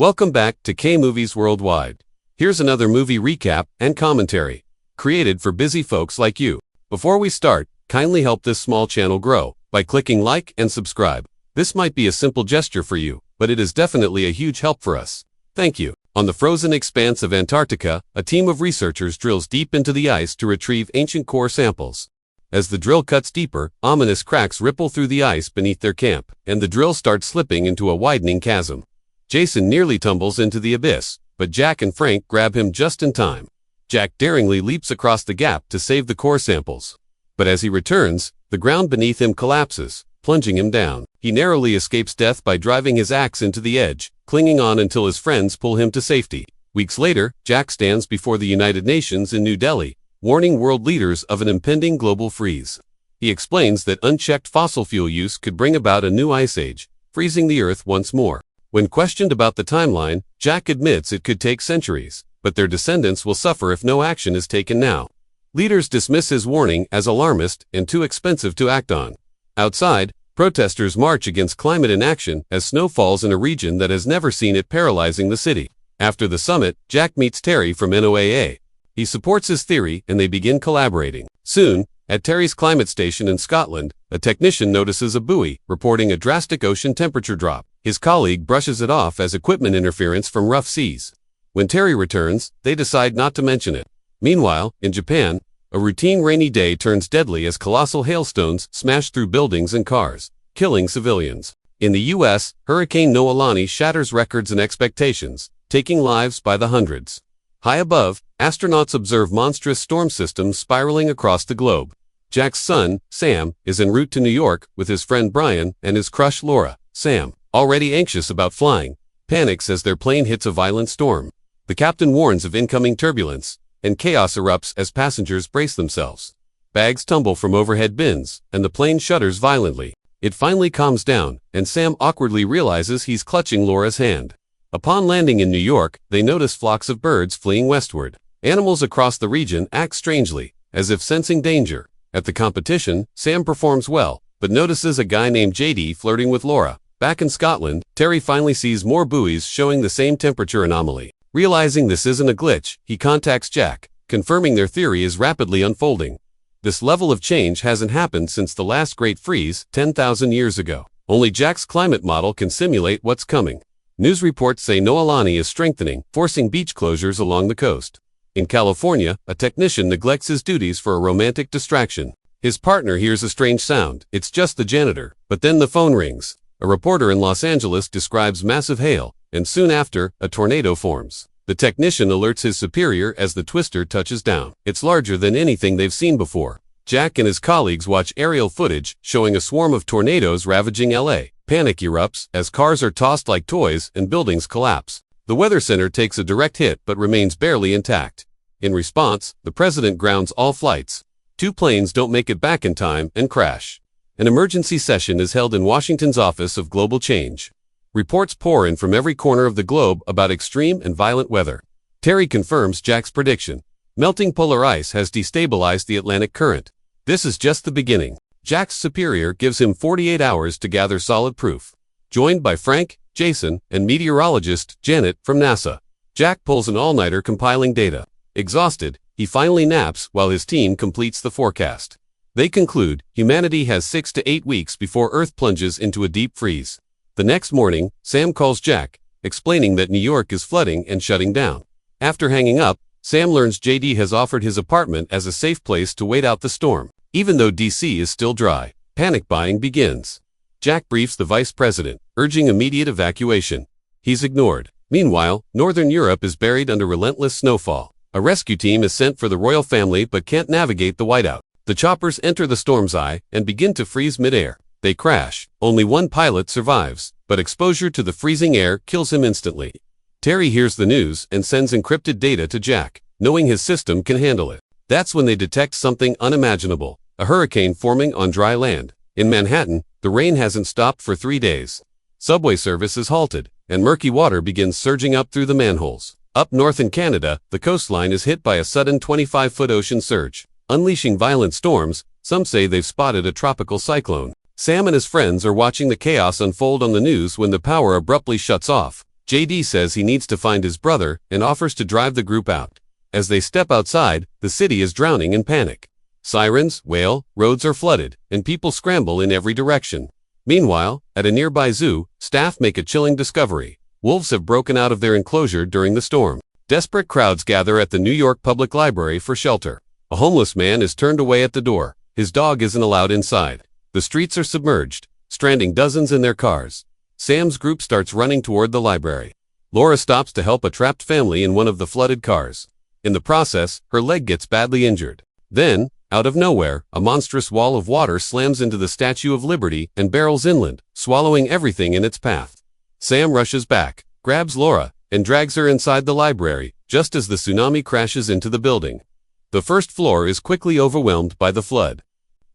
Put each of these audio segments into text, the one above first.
Welcome back to K-Movies Worldwide. Here's another movie recap and commentary, created for busy folks like you. Before we start, kindly help this small channel grow by clicking like and subscribe. This might be a simple gesture for you, but it is definitely a huge help for us. Thank you. On the frozen expanse of Antarctica, a team of researchers drills deep into the ice to retrieve ancient core samples. As the drill cuts deeper, ominous cracks ripple through the ice beneath their camp, and the drill starts slipping into a widening chasm. Jason nearly tumbles into the abyss, but Jack and Frank grab him just in time. Jack daringly leaps across the gap to save the core samples. But as he returns, the ground beneath him collapses, plunging him down. He narrowly escapes death by driving his axe into the edge, clinging on until his friends pull him to safety. Weeks later, Jack stands before the United Nations in New Delhi, warning world leaders of an impending global freeze. He explains that unchecked fossil fuel use could bring about a new ice age, freezing the Earth once more. When questioned about the timeline, Jack admits it could take centuries, but their descendants will suffer if no action is taken now. Leaders dismiss his warning as alarmist and too expensive to act on. Outside, protesters march against climate inaction as snow falls in a region that has never seen it, paralyzing the city. After the summit, Jack meets Terry from NOAA. He supports his theory and they begin collaborating. Soon, at Terry's climate station in Scotland, a technician notices a buoy, reporting a drastic ocean temperature drop. His colleague brushes it off as equipment interference from rough seas. When Terry returns, they decide not to mention it. Meanwhile, in Japan, a routine rainy day turns deadly as colossal hailstones smash through buildings and cars, killing civilians. In the U.S., Hurricane Noelani shatters records and expectations, taking lives by the hundreds. High above, astronauts observe monstrous storm systems spiraling across the globe. Jack's son, Sam, is en route to New York with his friend Brian and his crush Laura. Sam, already anxious about flying, panics as their plane hits a violent storm. The captain warns of incoming turbulence, and chaos erupts as passengers brace themselves. Bags tumble from overhead bins, and the plane shudders violently. It finally calms down, and Sam awkwardly realizes he's clutching Laura's hand. Upon landing in New York, they notice flocks of birds fleeing westward. Animals across the region act strangely, as if sensing danger. At the competition, Sam performs well, but notices a guy named JD flirting with Laura. Back in Scotland, Terry finally sees more buoys showing the same temperature anomaly. Realizing this isn't a glitch, he contacts Jack, confirming their theory is rapidly unfolding. This level of change hasn't happened since the last Great Freeze, 10,000 years ago. Only Jack's climate model can simulate what's coming. News reports say Noelani is strengthening, forcing beach closures along the coast. In California, a technician neglects his duties for a romantic distraction. His partner hears a strange sound. It's just the janitor. But then the phone rings. A reporter in Los Angeles describes massive hail, and soon after, a tornado forms. The technician alerts his superior as the twister touches down. It's larger than anything they've seen before. Jack and his colleagues watch aerial footage showing a swarm of tornadoes ravaging LA. Panic erupts as cars are tossed like toys and buildings collapse. The weather center takes a direct hit but remains barely intact. In response, the president grounds all flights. 2 planes don't make it back in time and crash. An emergency session is held in Washington's Office of Global Change. Reports pour in from every corner of the globe about extreme and violent weather. Terry confirms Jack's prediction. Melting polar ice has destabilized the Atlantic current. This is just the beginning. Jack's superior gives him 48 hours to gather solid proof. Joined by Frank, Jason, and meteorologist Janet from NASA, Jack pulls an all-nighter compiling data. Exhausted, he finally naps while his team completes the forecast. They conclude, humanity has 6 to 8 weeks before Earth plunges into a deep freeze. The next morning, Sam calls Jack, explaining that New York is flooding and shutting down. After hanging up, Sam learns JD has offered his apartment as a safe place to wait out the storm. Even though DC is still dry, panic buying begins. Jack briefs the vice president, urging immediate evacuation. He's ignored. Meanwhile, Northern Europe is buried under relentless snowfall. A rescue team is sent for the royal family but can't navigate the whiteout. The choppers enter the storm's eye and begin to freeze midair. They crash. Only one pilot survives, but exposure to the freezing air kills him instantly. Terry hears the news and sends encrypted data to Jack, knowing his system can handle it. That's when they detect something unimaginable, a hurricane forming on dry land. In Manhattan, the rain hasn't stopped for 3 days. Subway service is halted, and murky water begins surging up through the manholes. Up north in Canada, the coastline is hit by a sudden 25-foot ocean surge, unleashing violent storms. Some say they've spotted a tropical cyclone. Sam and his friends are watching the chaos unfold on the news when the power abruptly shuts off. JD says he needs to find his brother and offers to drive the group out. As they step outside, the city is drowning in panic. Sirens wail, roads are flooded, and people scramble in every direction. Meanwhile, at a nearby zoo, staff make a chilling discovery. Wolves have broken out of their enclosure during the storm. Desperate crowds gather at the New York Public Library for shelter. A homeless man is turned away at the door. His dog isn't allowed inside. The streets are submerged, stranding dozens in their cars. Sam's group starts running toward the library. Laura stops to help a trapped family in one of the flooded cars. In the process, her leg gets badly injured. Then, out of nowhere, a monstrous wall of water slams into the Statue of Liberty and barrels inland, swallowing everything in its path. Sam rushes back, grabs Laura, and drags her inside the library, just as the tsunami crashes into the building. The first floor is quickly overwhelmed by the flood.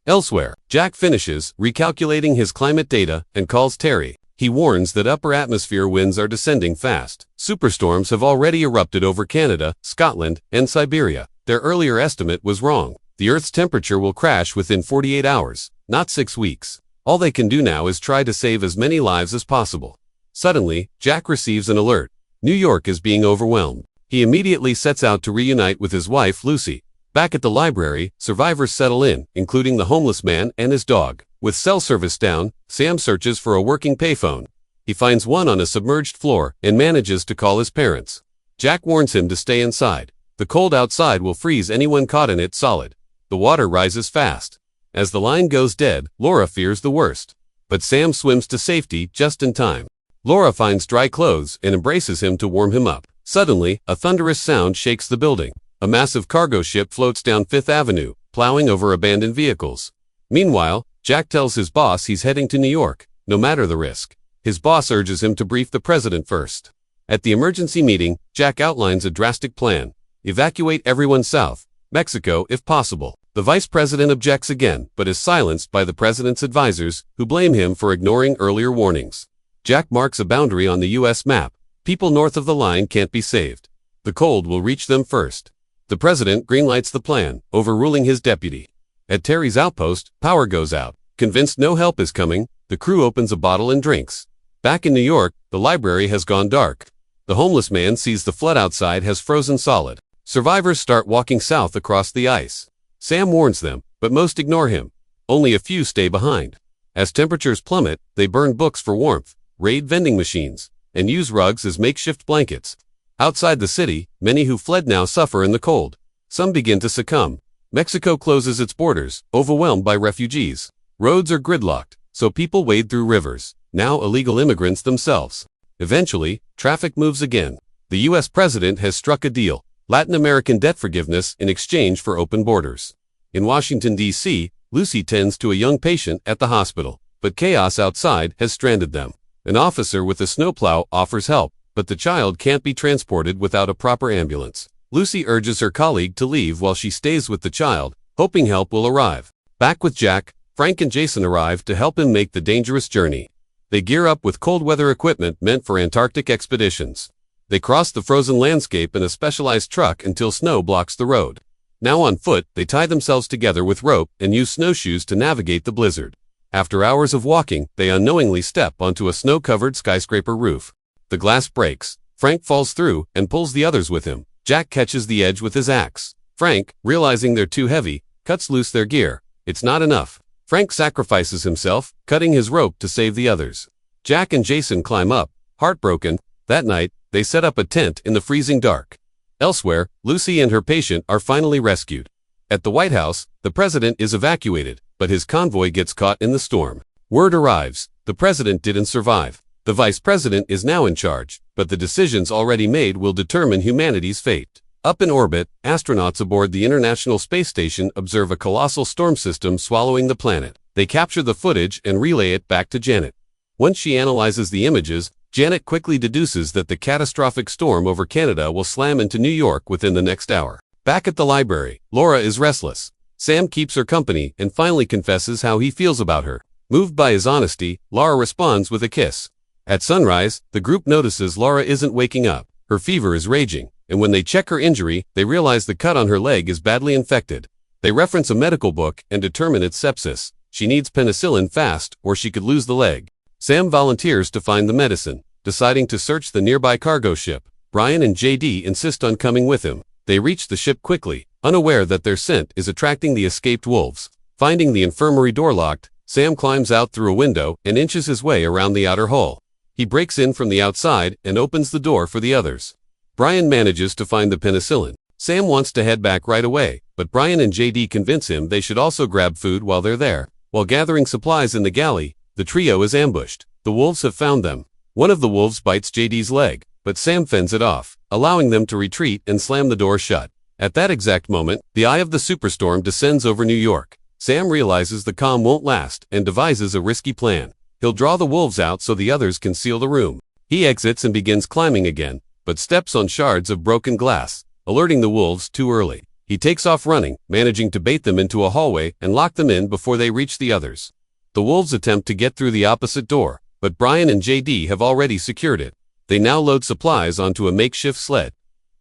Elsewhere, Jack finishes recalculating his climate data and calls Terry. He warns that upper atmosphere winds are descending fast. Superstorms have already erupted over Canada, Scotland, and Siberia. Their earlier estimate was wrong. The Earth's temperature will crash within 48 hours, not 6 weeks. All they can do now is try to save as many lives as possible. Suddenly, Jack receives an alert. New York is being overwhelmed. He immediately sets out to reunite with his wife, Lucy. Back at the library, survivors settle in, including the homeless man and his dog. With cell service down, Sam searches for a working payphone. He finds one on a submerged floor and manages to call his parents. Jack warns him to stay inside. The cold outside will freeze anyone caught in it solid. The water rises fast. As the line goes dead, Laura fears the worst. But Sam swims to safety just in time. Laura finds dry clothes and embraces him to warm him up. Suddenly, a thunderous sound shakes the building. A massive cargo ship floats down Fifth Avenue, plowing over abandoned vehicles. Meanwhile, Jack tells his boss he's heading to New York, no matter the risk. His boss urges him to brief the president first. At the emergency meeting, Jack outlines a drastic plan. Evacuate everyone south, Mexico if possible. The vice president objects again, but is silenced by the president's advisors, who blame him for ignoring earlier warnings. Jack marks a boundary on the U.S. map. People north of the line can't be saved. The cold will reach them first. The president greenlights the plan, overruling his deputy. At Terry's outpost, power goes out. Convinced no help is coming, the crew opens a bottle and drinks. Back in New York, the library has gone dark. The homeless man sees the flood outside has frozen solid. Survivors start walking south across the ice. Sam warns them, but most ignore him. Only a few stay behind. As temperatures plummet, they burn books for warmth, raid vending machines, and use rugs as makeshift blankets. Outside the city, many who fled now suffer in the cold. Some begin to succumb. Mexico closes its borders, overwhelmed by refugees. Roads are gridlocked, so people wade through rivers, now illegal immigrants themselves. Eventually, traffic moves again. The U.S. president has struck a deal. Latin American debt forgiveness in exchange for open borders. In Washington, D.C., Lucy tends to a young patient at the hospital, but chaos outside has stranded them. An officer with a snowplow offers help, but the child can't be transported without a proper ambulance. Lucy urges her colleague to leave while she stays with the child, hoping help will arrive. Back with Jack, Frank and Jason arrive to help him make the dangerous journey. They gear up with cold weather equipment meant for Antarctic expeditions. They cross the frozen landscape in a specialized truck until snow blocks the road. Now on foot, they tie themselves together with rope and use snowshoes to navigate the blizzard. After hours of walking, they unknowingly step onto a snow-covered skyscraper roof. The glass breaks. Frank falls through and pulls the others with him. Jack catches the edge with his axe. Frank, realizing they're too heavy, cuts loose their gear. It's not enough. Frank sacrifices himself, cutting his rope to save the others. Jack and Jason climb up, heartbroken. That night, they set up a tent in the freezing dark. Elsewhere, Lucy and her patient are finally rescued. At the White House, the president is evacuated, but his convoy gets caught in the storm. Word arrives, the president didn't survive. The vice president is now in charge, but the decisions already made will determine humanity's fate. Up in orbit, astronauts aboard the International Space Station observe a colossal storm system swallowing the planet. They capture the footage and relay it back to Janet. Once she analyzes the images, Janet quickly deduces that the catastrophic storm over Canada will slam into New York within the next hour. Back at the library, Laura is restless. Sam keeps her company and finally confesses how he feels about her. Moved by his honesty, Laura responds with a kiss. At sunrise, the group notices Laura isn't waking up. Her fever is raging, and when they check her injury, they realize the cut on her leg is badly infected. They reference a medical book and determine it's sepsis. She needs penicillin fast, or she could lose the leg. Sam volunteers to find the medicine. deciding to search the nearby cargo ship. Brian and JD insist on coming with him. They reach the ship quickly, unaware that their scent is attracting the escaped wolves. Finding the infirmary door locked, Sam climbs out through a window and inches his way around the outer hull. He breaks in from the outside and opens the door for the others. Brian manages to find the penicillin. Sam wants to head back right away, but Brian and JD convince him they should also grab food while they're there. While gathering supplies in the galley, the trio is ambushed. The wolves have found them. One of the wolves bites JD's leg, but Sam fends it off, allowing them to retreat and slam the door shut. At that exact moment, the eye of the superstorm descends over New York. Sam realizes the calm won't last and devises a risky plan. He'll draw the wolves out so the others can seal the room. He exits and begins climbing again, but steps on shards of broken glass, alerting the wolves too early. He takes off running, managing to bait them into a hallway and lock them in before they reach the others. The wolves attempt to get through the opposite door, but Brian and JD have already secured it. They now load supplies onto a makeshift sled.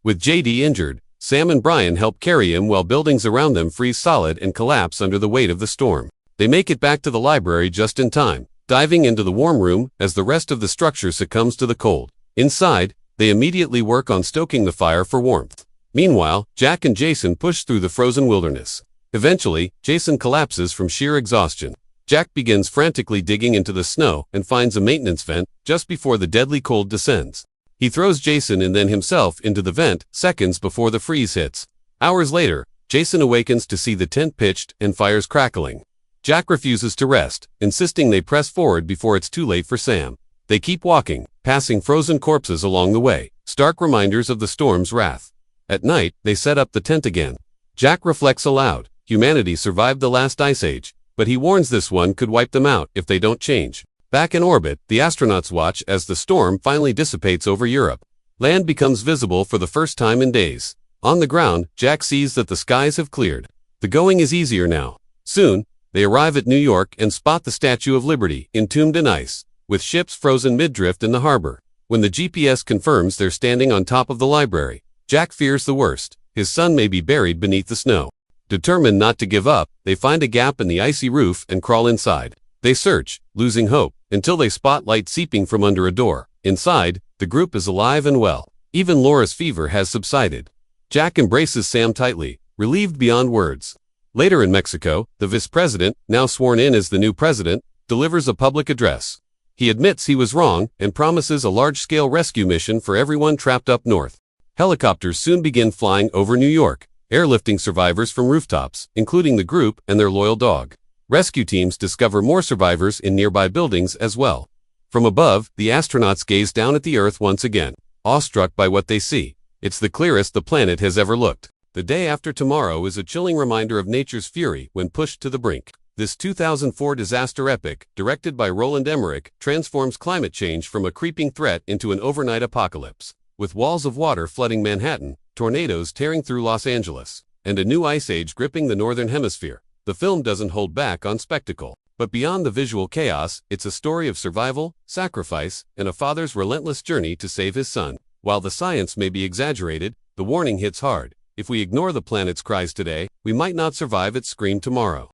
With JD injured, Sam and Brian help carry him while buildings around them freeze solid and collapse under the weight of the storm. They make it back to the library just in time, diving into the warm room as the rest of the structure succumbs to the cold. Inside, they immediately work on stoking the fire for warmth. Meanwhile, Jack and Jason push through the frozen wilderness. Eventually, Jason collapses from sheer exhaustion. Jack begins frantically digging into the snow and finds a maintenance vent just before the deadly cold descends. He throws Jason and then himself into the vent seconds before the freeze hits. Hours later, Jason awakens to see the tent pitched and fires crackling. Jack refuses to rest, insisting they press forward before it's too late for Sam. They keep walking, passing frozen corpses along the way, stark reminders of the storm's wrath. At night, they set up the tent again. Jack reflects aloud. Humanity survived the last ice age, but he warns this one could wipe them out if they don't change. Back in orbit, the astronauts watch as the storm finally dissipates over Europe. Land becomes visible for the first time in days. On the ground, Jack sees that the skies have cleared. The going is easier now. Soon, they arrive at New York and spot the Statue of Liberty, entombed in ice, with ships frozen mid-drift in the harbor. When the GPS confirms they're standing on top of the library, Jack fears the worst. His son may be buried beneath the snow. Determined not to give up, they find a gap in the icy roof and crawl inside. They search, losing hope, until they spot light seeping from under a door. Inside, the group is alive and well. Even Laura's fever has subsided. Jack embraces Sam tightly, relieved beyond words. Later in Mexico, the vice-president, now sworn in as the new president, delivers a public address. He admits he was wrong and promises a large-scale rescue mission for everyone trapped up north. Helicopters soon begin flying over New York, airlifting survivors from rooftops, including the group and their loyal dog. Rescue teams discover more survivors in nearby buildings as well. From above, the astronauts gaze down at the Earth once again, awestruck by what they see. It's the clearest the planet has ever looked. The Day After Tomorrow is a chilling reminder of nature's fury when pushed to the brink. This 2004 disaster epic, directed by Roland Emmerich, transforms climate change from a creeping threat into an overnight apocalypse. With walls of water flooding Manhattan, tornadoes tearing through Los Angeles, and a new ice age gripping the northern hemisphere, the film doesn't hold back on spectacle. But beyond the visual chaos, it's a story of survival, sacrifice, and a father's relentless journey to save his son. While the science may be exaggerated, the warning hits hard. If we ignore the planet's cries today, we might not survive its scream tomorrow.